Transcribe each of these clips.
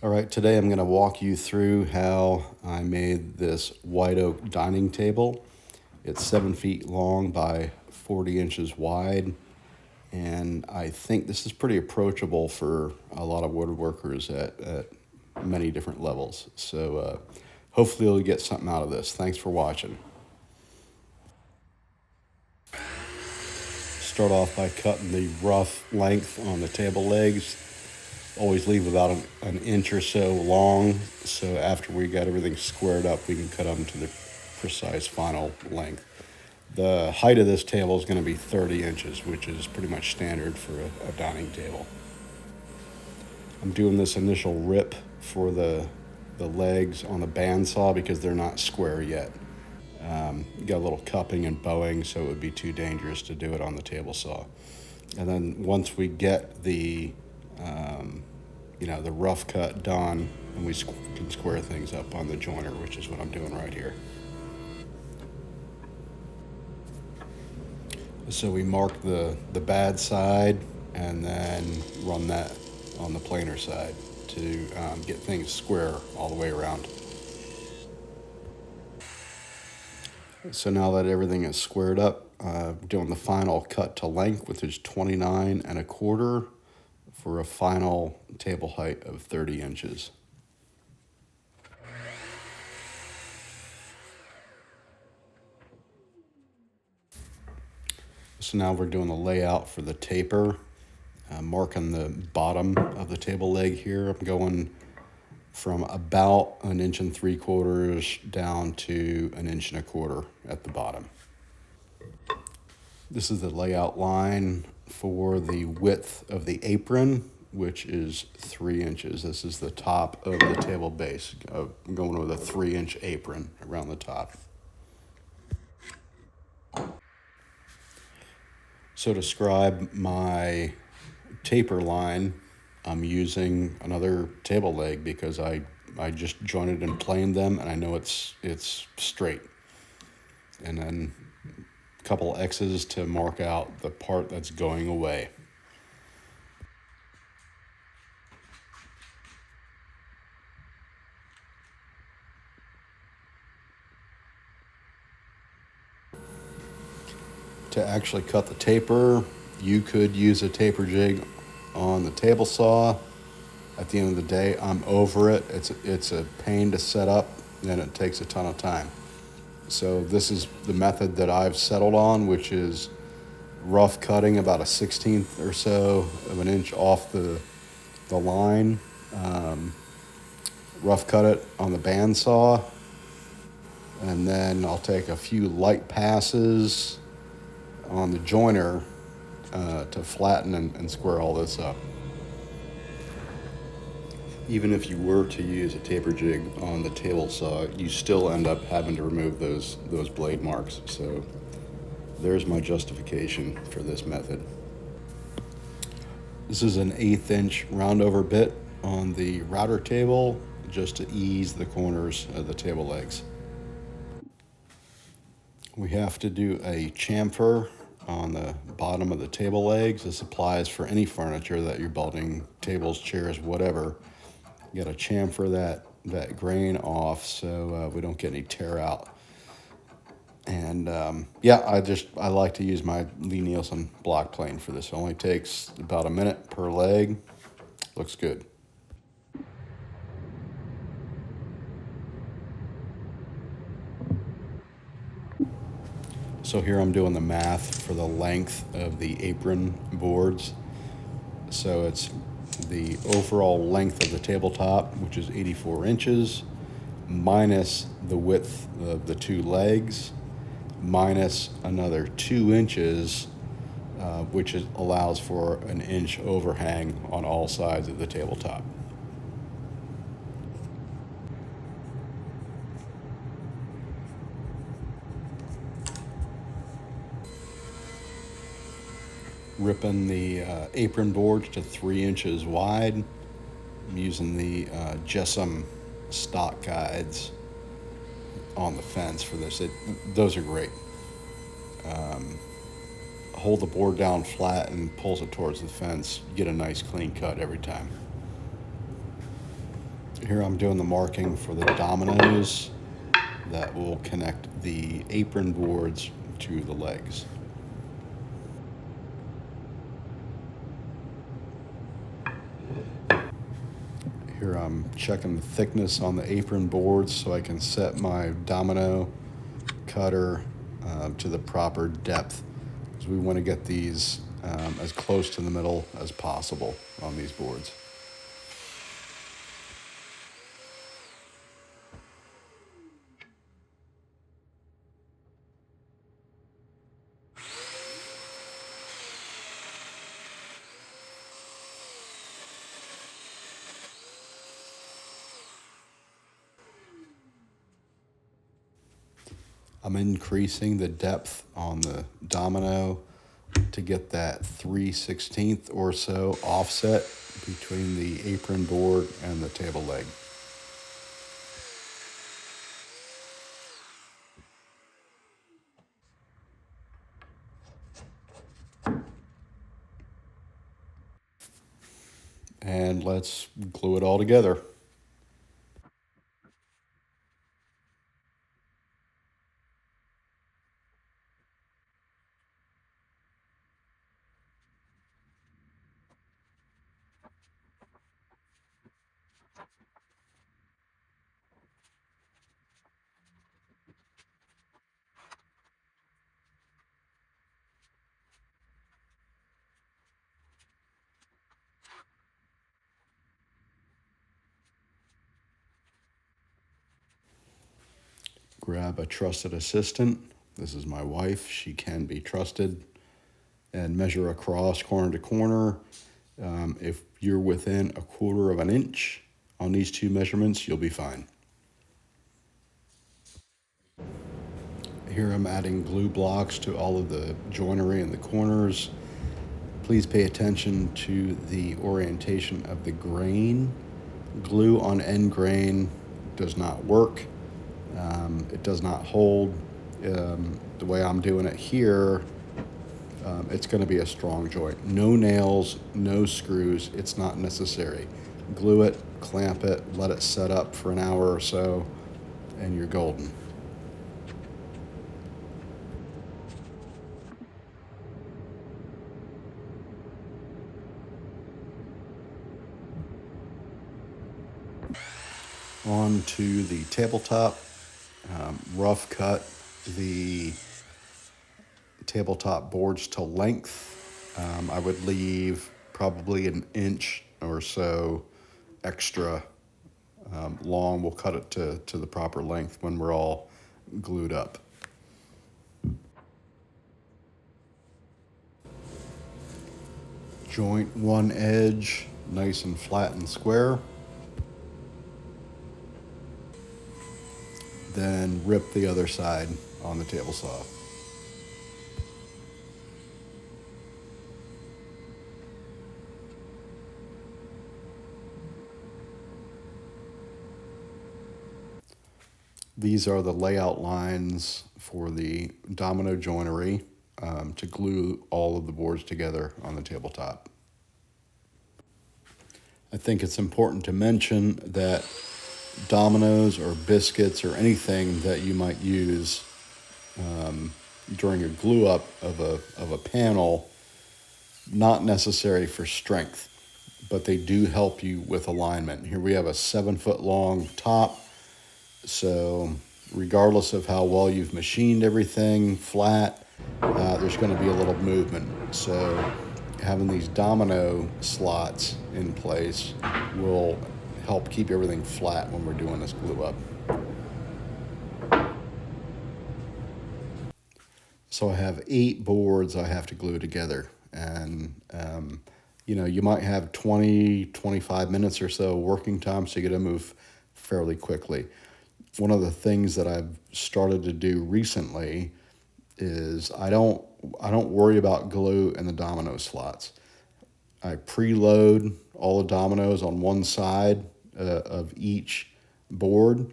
All right, today I'm going to walk you through how I made this white oak dining table. It's 7 feet long by 40 inches wide, and I think this is pretty approachable for a lot of woodworkers at many different levels. So hopefully you'll get something out of this. Thanks for watching. Start off by cutting the rough length on the table legs. Always leave about an inch or so long, so after we got everything squared up, we can cut them to the precise final length. The height of this table is going to be 30 inches, which is pretty much standard for a dining table. I'm doing this initial rip for the legs on the bandsaw because they're not square yet. Got a little cupping and bowing, so it would be too dangerous to do it on the table saw. And then once we get the the rough cut done, and we can square things up on the joiner, which is what I'm doing right here. So we mark the bad side and then run that on the planer side to get things square all the way around. So now that everything is squared up, doing the final cut to length, which is 29 1/4 for a final table height of 30 inches. So now we're doing the layout for the taper, marking the bottom of the table leg here. I'm going from about 1 3/4 down to 1 1/4 at the bottom. This is the layout line for the width of the apron, which is 3 inches. This is the top of the table base. I'm going with a 3-inch apron around the top. So to describe my taper line, I'm using another table leg because I just jointed and planed them, and I know it's straight. And then a couple X's to mark out the part that's going away. To actually cut the taper, you could use a taper jig on the table saw. At the end of the day, I'm over it. It's a pain to set up, and it takes a ton of time. So this is the method that I've settled on, which is rough cutting about 1/16 or so of an inch off the line. Rough cut it on the bandsaw, and then I'll take a few light passes on the joiner to flatten and square all this up. Even if you were to use a taper jig on the table saw, you still end up having to remove those blade marks. So there's my justification for this method. This is an 1/8 inch roundover bit on the router table, just to ease the corners of the table legs. We have to do a chamfer on the bottom of the table legs. This applies for any furniture that you're building, tables, chairs, whatever. You got to chamfer that grain off so we don't get any tear out. And I like to use my Lee Nielsen block plane for this. It only takes about a minute per leg. Looks good. So here I'm doing the math for the length of the apron boards. So it's the overall length of the tabletop, which is 84 inches, minus the width of the 2 legs, minus another 2 inches, which allows for an inch overhang on all sides of the tabletop. Ripping the apron boards to 3 inches wide. I'm using the Jessam stock guides on the fence for this. Those are great. Hold the board down flat and pulls it towards the fence. You get a nice clean cut every time. Here I'm doing the marking for the dominoes that will connect the apron boards to the legs. Here I'm checking the thickness on the apron boards so I can set my domino cutter to the proper depth, because we want to get these as close to the middle as possible on these boards. I'm increasing the depth on the domino to get that 3/16 or so offset between the apron board and the table leg. And let's glue it all together. Grab a trusted assistant. This is my wife. She can be trusted. And measure across corner to corner. If you're within 1/4 of an inch on these two measurements, you'll be fine. Here I'm adding glue blocks to all of the joinery in the corners. Please pay attention to the orientation of the grain. Glue on end grain does not work. It does not hold. The way I'm doing it here, it's going to be a strong joint. No nails, no screws. It's not necessary. Glue it, clamp it, let it set up for an hour or so, and you're golden. On to the tabletop. Rough cut the tabletop boards to length. I would leave probably an inch or so extra long. We'll cut it to the proper length when we're all glued up. Joint one edge nice and flat and square. Then rip the other side on the table saw. These are the layout lines for the domino joinery to glue all of the boards together on the tabletop. I think it's important to mention that dominoes or biscuits or anything that you might use during a glue up of a panel, not necessary for strength, but they do help you with alignment. Here we have a 7-foot long top, so regardless of how well you've machined everything flat, there's going to be a little movement. So having these domino slots in place will help keep everything flat when we're doing this glue up. So I have 8 boards I have to glue together, and you might have 20-25 minutes or so working time, so you got to move fairly quickly. One of the things that I've started to do recently is I don't worry about glue in the domino slots. I preload all the dominoes on one side of each board,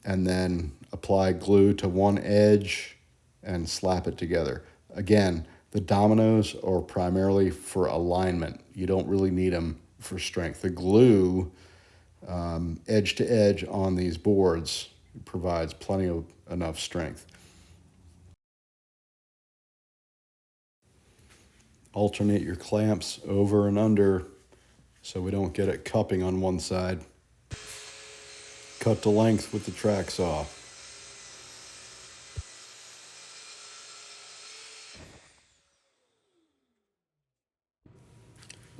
and then apply glue to one edge and slap it together. Again, the dominoes are primarily for alignment. You don't really need them for strength. The glue edge to edge on these boards provides plenty of enough strength. Alternate your clamps over and under so we don't get it cupping on one side. Cut to length with the track saw.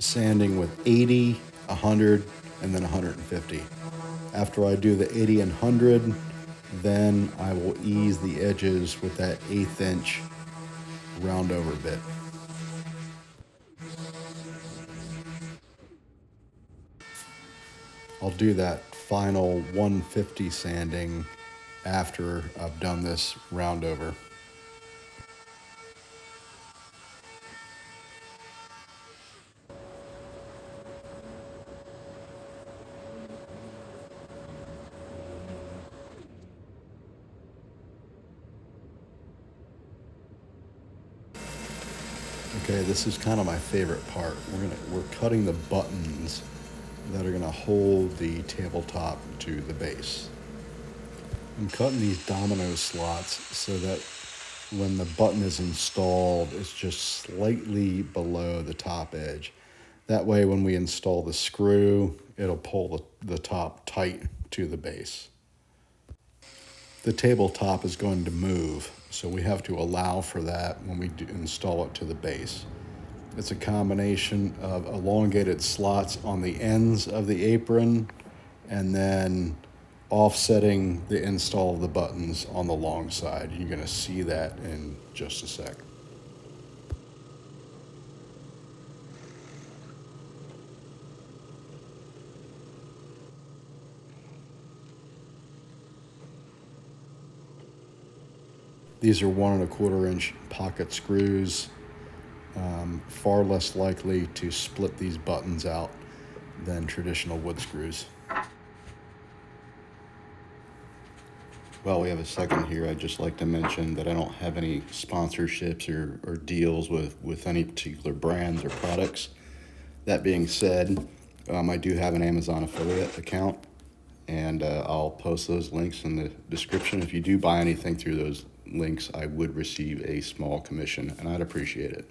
Sanding with 80, 100, and then 150. After I do the 80 and 100, then I will ease the edges with that 1/8 inch round over bit. I'll do that final 150 sanding after I've done this round over. Okay, this is kind of my favorite part. We're cutting the buttons that are gonna hold the tabletop to the base. I'm cutting these domino slots so that when the button is installed, it's just slightly below the top edge. That way, when we install the screw, it'll pull the top tight to the base. The tabletop is going to move, so we have to allow for that when we install it to the base. It's a combination of elongated slots on the ends of the apron and then offsetting the install of the buttons on the long side. You're going to see that in just a sec. These are 1 1/4 inch pocket screws, far less likely to split these buttons out than traditional wood screws. While we have a second here, I'd just like to mention that I don't have any sponsorships or deals with any particular brands or products. That being said, I do have an Amazon affiliate account, and I'll post those links in the description. If you do buy anything through those links, I would receive a small commission, and I'd appreciate it.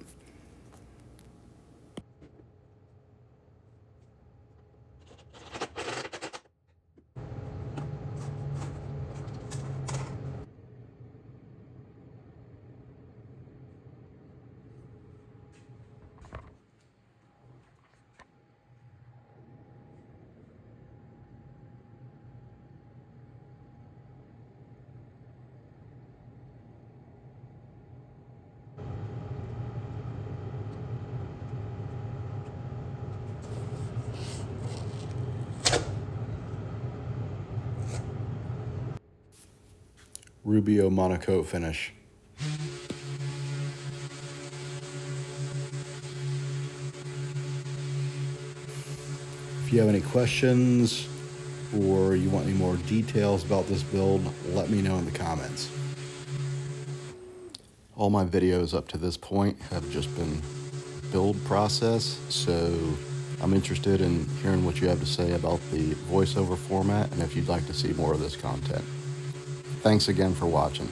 Rubio monocoat finish. If you have any questions or you want any more details about this build, let me know in the comments. All my videos up to this point have just been build process, so I'm interested in hearing what you have to say about the voiceover format and if you'd like to see more of this content. Thanks again for watching.